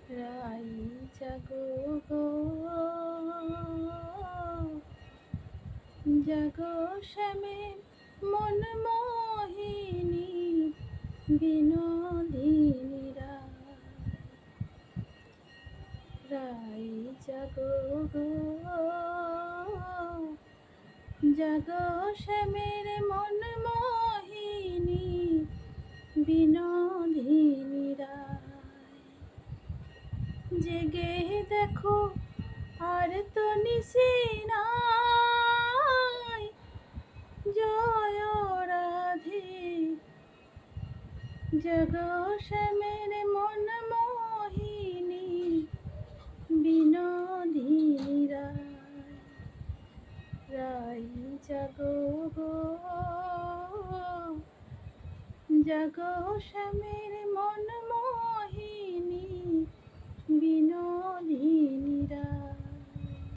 রাই জাগো গো, জাগো শ্যামের মন মোহিনী বিনোদিনী রাই জাগো গো, জাগো শ্যামের মন মোহিনী বিনোদিনী জেগে দেখো আর তো নিশি নাই, জয় রাধে জাগো শ্যামের মন মোহিনী বিনোদিনী রাই জাগো গো, জাগো শ্যামের